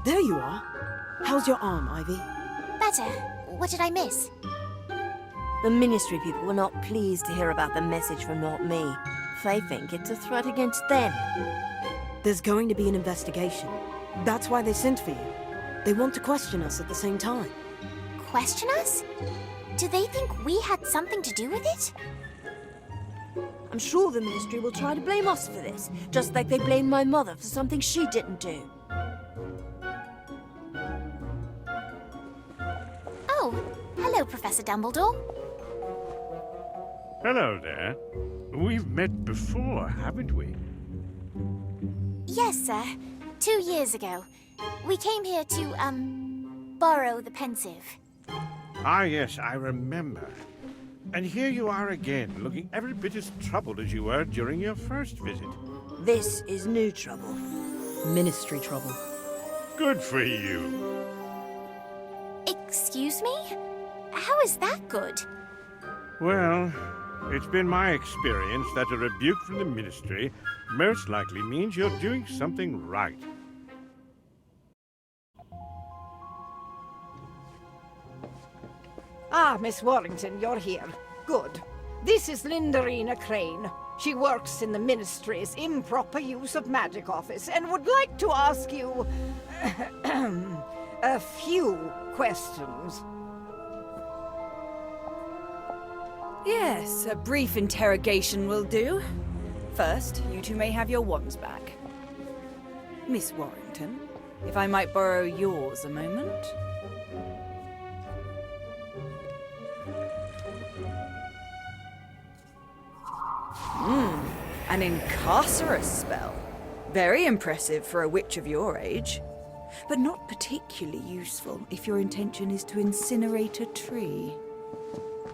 There you are. How's your arm, Ivy? Better. What did I miss? The Ministry people were not pleased to hear about the message from Not Me. They think it's a threat against them. There's going to be an investigation. That's why they sent for you. They want to question us at the same time. Question us? Do they think we had something to do with it? I'm sure the Ministry will try to blame us for this, just like they blamed my mother for something she didn't do. Oh, hello, Professor Dumbledore. Hello there. We've met before, haven't we? Yes, sir. 2 years ago. We came here to, borrow the pensive. Ah, yes, I remember. And here you are again, looking every bit as troubled as you were during your first visit. This is new trouble. Ministry trouble. Good for you. Excuse me? How is that good? Well, it's been my experience that a rebuke from the Ministry most likely means you're doing something right. Ah, Miss Warrington, you're here. Good. This is Lindarina Crane. She works in the Ministry's improper use of magic office and would like to ask you a few questions. Yes, a brief interrogation will do. First, you two may have your wands back. Miss Warrington, if I might borrow yours a moment. An Incarcerus spell. Very impressive for a witch of your age. But not particularly useful if your intention is to incinerate a tree.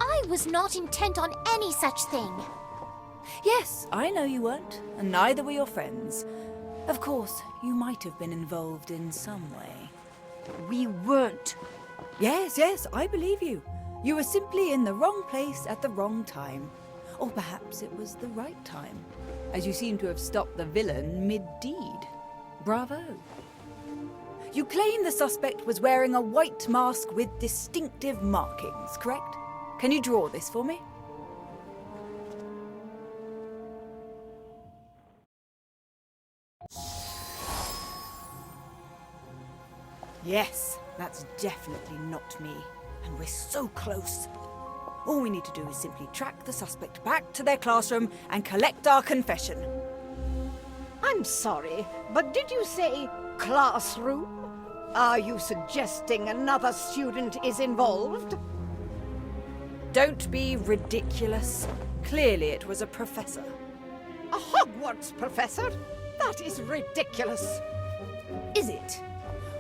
I was not intent on any such thing. Yes, I know you weren't, and neither were your friends. Of course, you might have been involved in some way. We weren't. Yes, I believe you. You were simply in the wrong place at the wrong time. Or perhaps it was the right time, as you seem to have stopped the villain mid-deed. Bravo. You claim the suspect was wearing a white mask with distinctive markings, correct? Can you draw this for me? Yes, that's definitely not me. And we're so close. All we need to do is simply track the suspect back to their classroom and collect our confession. I'm sorry, but did you say classroom? Are you suggesting another student is involved? Don't be ridiculous. Clearly it was a professor. A Hogwarts professor? That is ridiculous. Is it?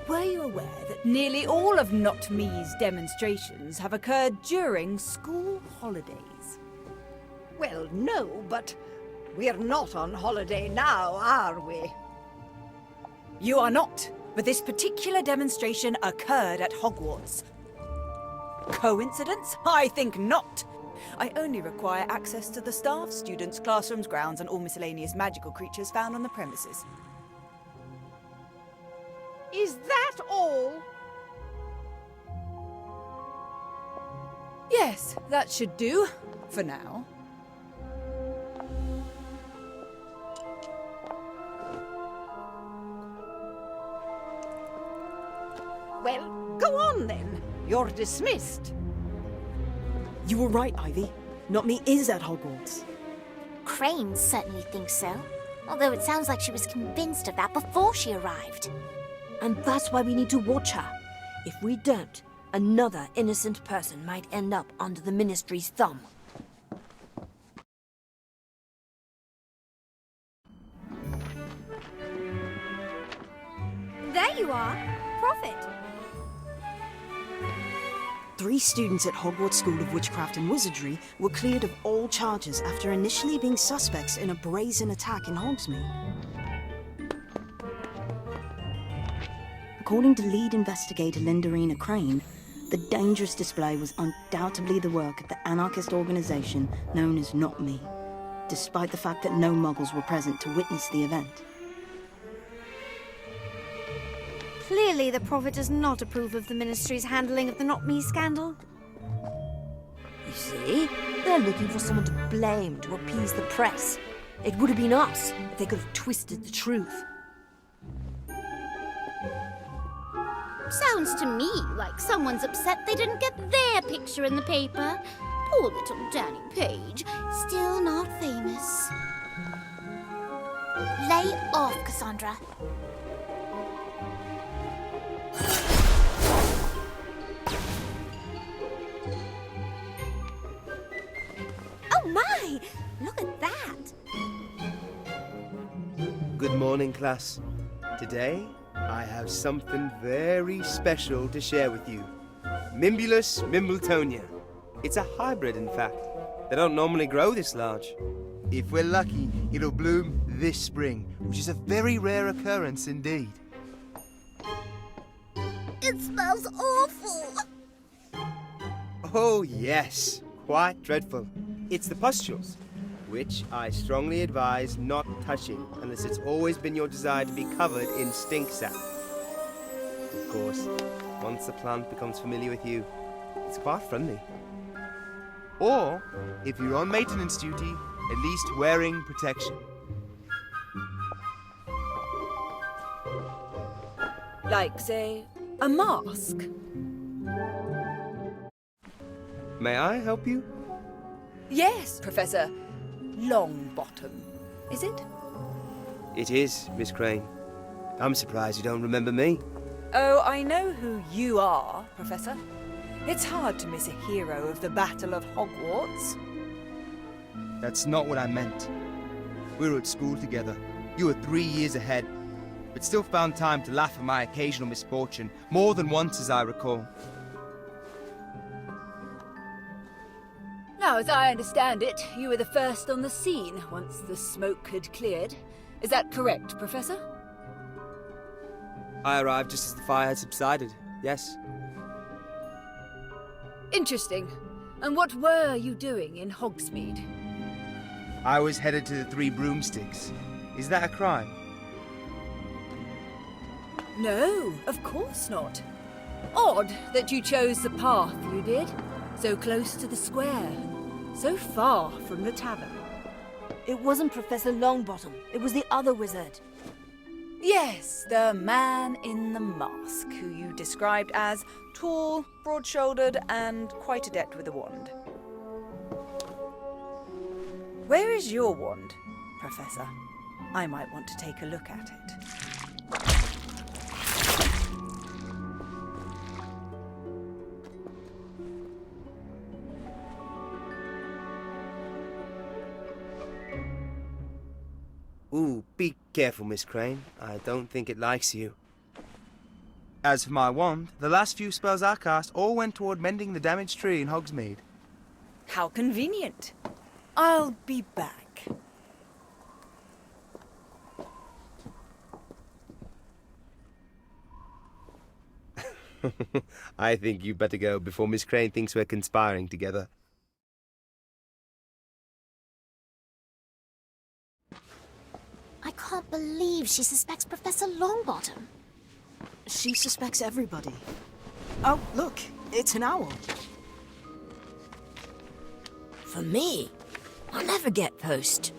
Were you aware that nearly all of Not Me's demonstrations have occurred during school holidays? Well, no, but we're not on holiday now, are we? You are not, but this particular demonstration occurred at Hogwarts. Coincidence? I think not. I only require access to the staff, students, classrooms, grounds, and all miscellaneous magical creatures found on the premises. Is that all? Yes, that should do, for now. Well, go on then. You're dismissed. You were right, Ivy. Not Me is at Hogwarts. Crane certainly thinks so. Although it sounds like she was convinced of that before she arrived. And that's why we need to watch her. If we don't, another innocent person might end up under the Ministry's thumb. There you are. Prophet. 3 students at Hogwarts School of Witchcraft and Wizardry were cleared of all charges after initially being suspects in a brazen attack in Hogsmeade. According to lead investigator Lindarina Crane, the dangerous display was undoubtedly the work of the anarchist organization known as Not Me. despite the fact that no muggles were present to witness the event. Clearly, the Prophet does not approve of the Ministry's handling of the Not Me scandal. You see? They're looking for someone to blame to appease the press. It would have been us if they could have twisted the truth. Sounds to me like someone's upset they didn't get their picture in the paper. Poor little Danny Page, still not famous. Lay off, Cassandra. Oh my! Look at that! Good morning, class. Today, I have something very special to share with you. Mimbulus mimbletonia. It's a hybrid, in fact. They don't normally grow this large. If we're lucky, it'll bloom this spring, which is a very rare occurrence indeed. It smells awful. Oh, yes. Quite dreadful. It's the pustules, which I strongly advise not touching unless it's always been your desire to be covered in stink sap. Of course, once the plant becomes familiar with you, it's quite friendly. Or, if you're on maintenance duty, at least wearing protection. Like, say, a mask. May I help you? Yes, Professor Longbottom. Is it? It is, Miss Crane. I'm surprised you don't remember me. Oh, I know who you are, Professor. It's hard to miss a hero of the Battle of Hogwarts. That's not what I meant. We were at school together. You were 3 years ahead, but still found time to laugh at my occasional misfortune, more than once as I recall. Now, as I understand it, you were the first on the scene once the smoke had cleared. Is that correct, Professor? I arrived just as the fire had subsided, yes. Interesting. And what were you doing in Hogsmeade? I was headed to the Three Broomsticks. Is that a crime? No, of course not. Odd that you chose the path you did. So close to the square, so far from the tavern. It wasn't Professor Longbottom. It was the other wizard. Yes, the man in the mask, who you described as tall, broad-shouldered, and quite adept with a wand. Where is your wand, Professor? I might want to take a look at it. Ooh, be careful, Miss Crane. I don't think it likes you. As for my wand, the last few spells I cast all went toward mending the damaged tree in Hogsmeade. How convenient. I'll be back. I think you better go before Miss Crane thinks we're conspiring together. I can't believe she suspects Professor Longbottom. She suspects everybody. Oh, look, it's an owl. For me, I'll never get post.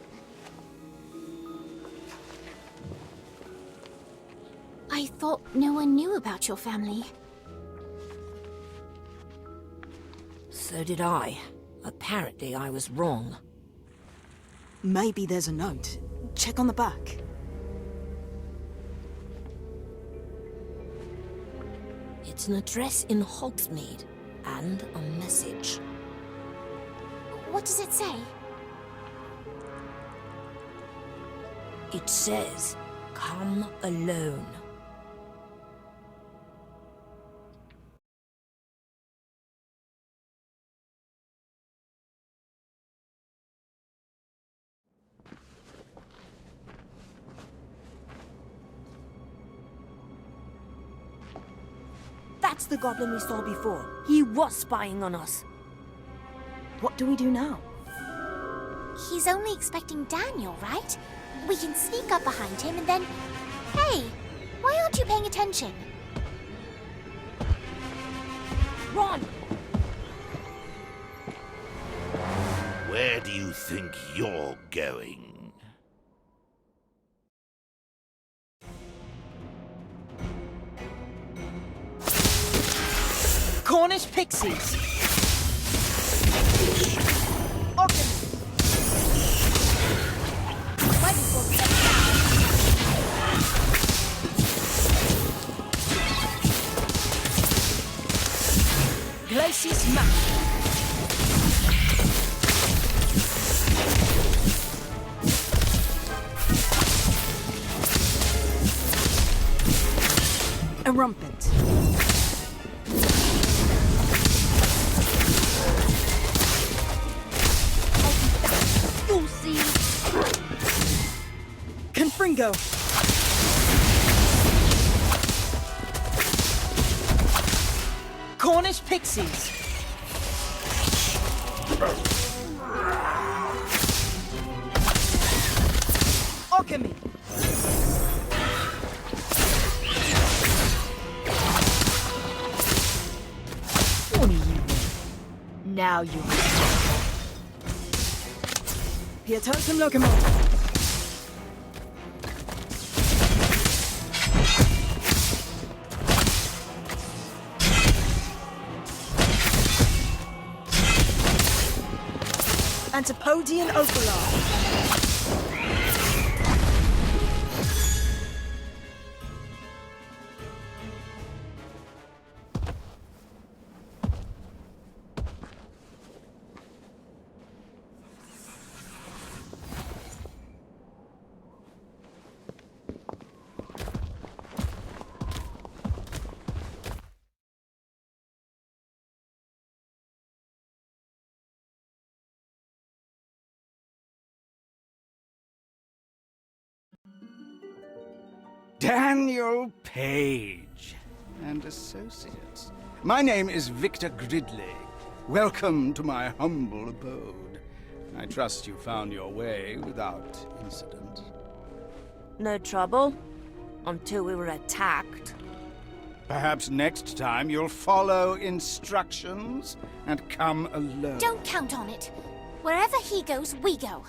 I thought no one knew about your family. So did I. Apparently, I was wrong. Maybe there's a note. Check on the back. It's an address in Hogsmeade and a message. What does it say? It says, "Come alone." That's the goblin we saw before. He was spying on us. What do we do now? He's only expecting Daniel, right? We can sneak up behind him and then... Hey, why aren't you paying attention? Run! Where do you think you're going? Cornish pixies! Okay. Glacis Mac. Erumpent. You'll see. Confringo. Cornish pixies! Alchemy! What are you doing? Now you Pietotum locomotive. Antipodian Opalar. Daniel Page and Associates. My name is Victor Gridley. Welcome to my humble abode. I trust you found your way without incident. No trouble. Until we were attacked. Perhaps next time you'll follow instructions and come alone. Don't count on it. Wherever he goes, we go.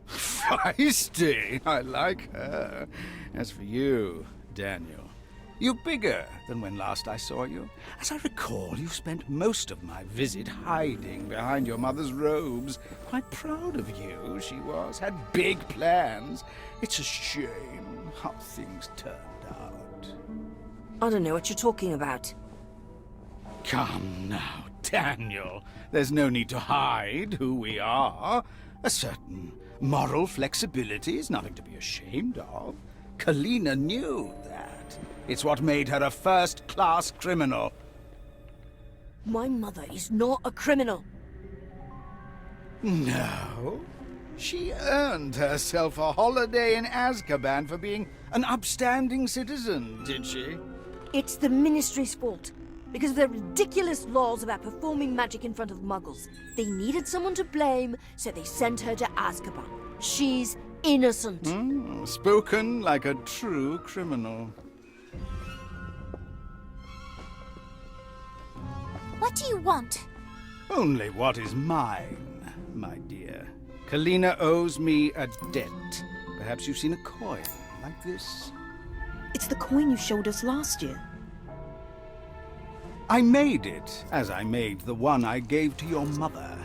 Feisty! I like her. As for you, Daniel, you're bigger than when last I saw you. As I recall, you spent most of my visit hiding behind your mother's robes. Quite proud of you, she was. Had big plans. It's a shame how things turned out. I don't know what you're talking about. Come now, Daniel. There's no need to hide who we are. A certain moral flexibility is nothing to be ashamed of. Kalina knew that. It's what made her a first-class criminal. My mother is not a criminal. No. She earned herself a holiday in Azkaban for being an upstanding citizen, did she? It's the Ministry's fault. Because of their ridiculous laws about performing magic in front of muggles. They needed someone to blame, so they sent her to Azkaban. She's innocent. Spoken like a true criminal. What do you want? Only what is mine, my dear. Kalina owes me a debt. Perhaps you've seen a coin like this. It's the coin you showed us last year. I made it, as I made the one I gave to your mother.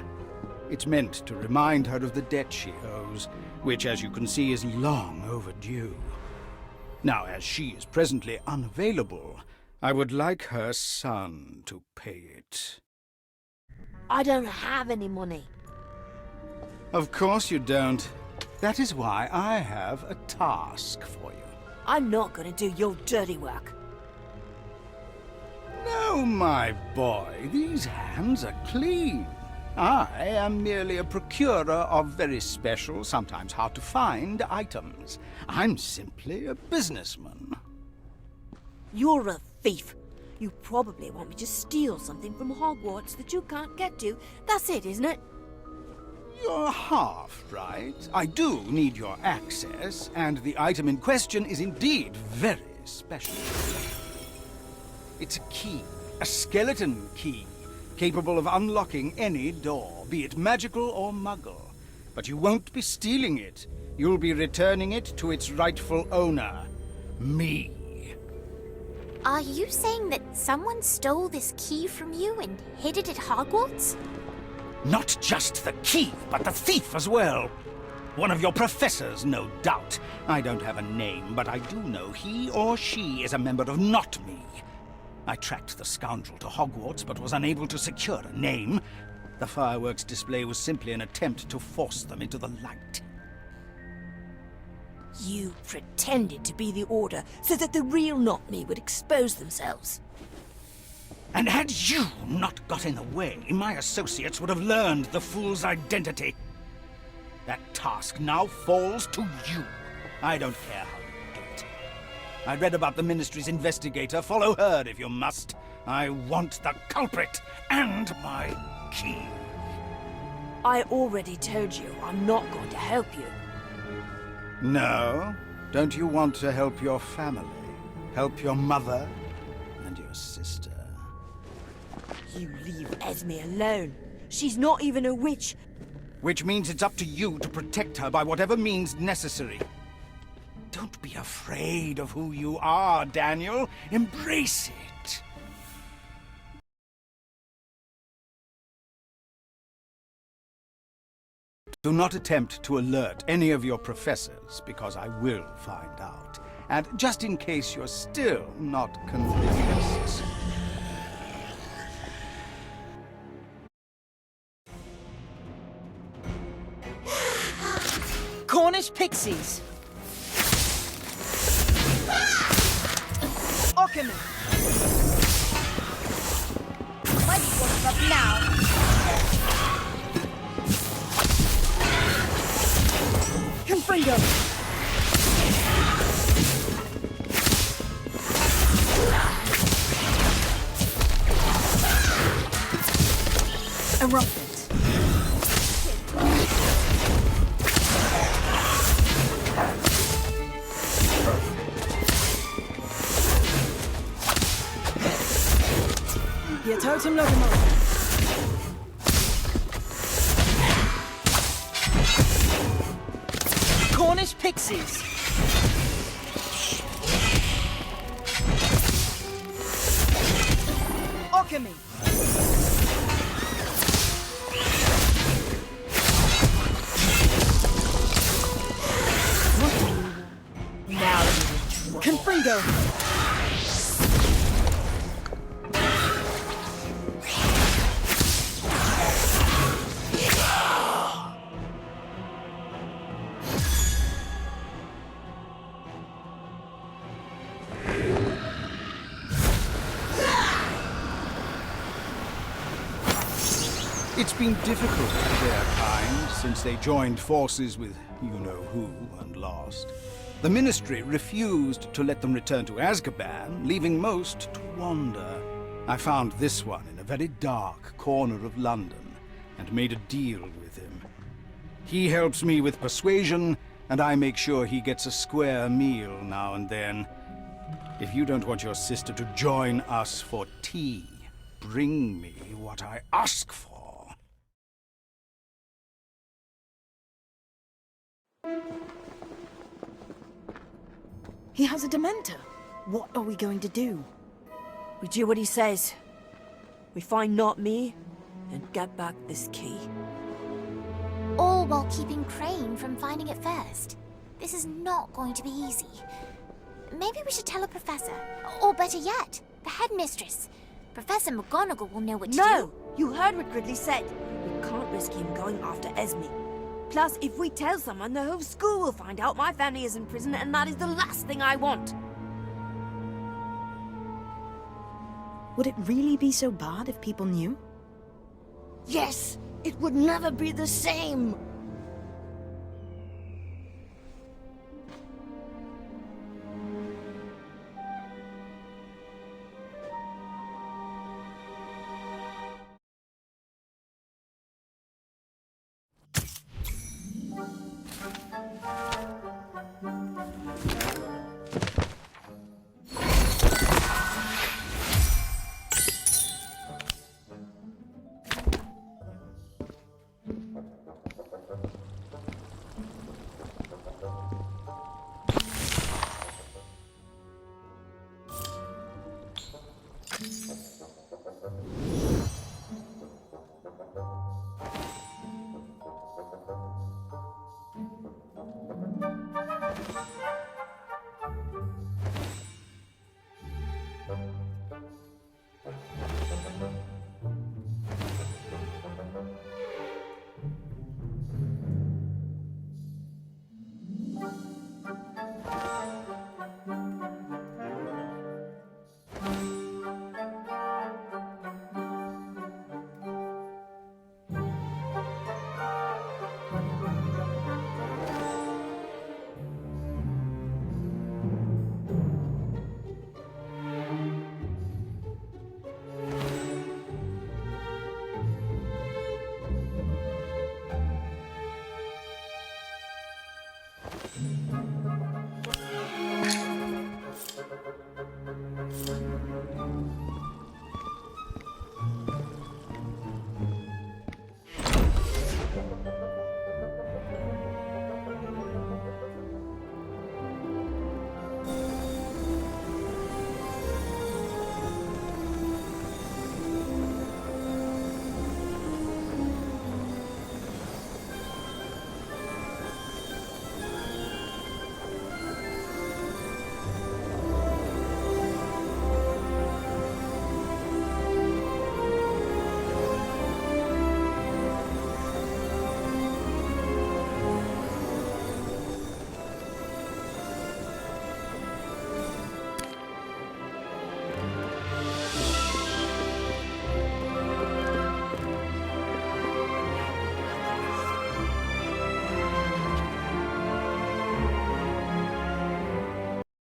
It's meant to remind her of the debt she owes, which, as you can see, is long overdue. Now, as she is presently unavailable, I would like her son to pay it. I don't have any money. Of course you don't. That is why I have a task for you. I'm not going to do your dirty work. No, my boy, these hands are clean. I am merely a procurer of very special, sometimes hard-to-find items. I'm simply a businessman. You're a thief. You probably want me to steal something from Hogwarts that you can't get to. That's it, isn't it? You're half right. I do need your access, and the item in question is indeed very special. It's a key, a skeleton key, capable of unlocking any door, be it magical or muggle. But you won't be stealing it. You'll be returning it to its rightful owner, me. Are you saying that someone stole this key from you and hid it at Hogwarts? Not just the key, but the thief as well. One of your professors, no doubt. I don't have a name, but I do know he or she is a member of Not Me. I tracked the scoundrel to Hogwarts, but was unable to secure a name. The fireworks display was simply an attempt to force them into the light. You pretended to be the Order so that the real Not Me would expose themselves. And had you not got in the way, my associates would have learned the fool's identity. That task now falls to you. I don't care how you do it. I read about the Ministry's investigator. Follow her if you must. I want the culprit and my key. I already told you I'm not going to help you. No? Don't you want to help your family? Help your mother and your sister? You leave Esme alone. She's not even a witch. Which means it's up to you to protect her by whatever means necessary. Don't be afraid of who you are, Daniel. Embrace it. Do not attempt to alert any of your professors, because I will find out. And just in case you're still not convinced... Cornish pixies. Occamy. Mighty one's up now. Confringo! Erupted. Your totem locomotive. Cornish pixies. Occamy. Now Confringo! It's been difficult for their kind since they joined forces with you-know-who and lost. The Ministry refused to let them return to Azkaban, leaving most to wander. I found this one in a very dark corner of London and made a deal with him. He helps me with persuasion, and I make sure he gets a square meal now and then. If you don't want your sister to join us for tea, bring me what I ask for. He has a Dementor. What are we going to do? We do what he says. We find Not Me and get back this key. All while keeping Crane from finding it first. This is not going to be easy. Maybe we should tell a professor. Or better yet, the headmistress. Professor McGonagall will know what to do. No! You heard what Gridley said. We can't risk him going after Esme. Plus, if we tell someone, the whole school will find out my family is in prison, and that is the last thing I want. Would it really be so bad if people knew? Yes! It would never be the same!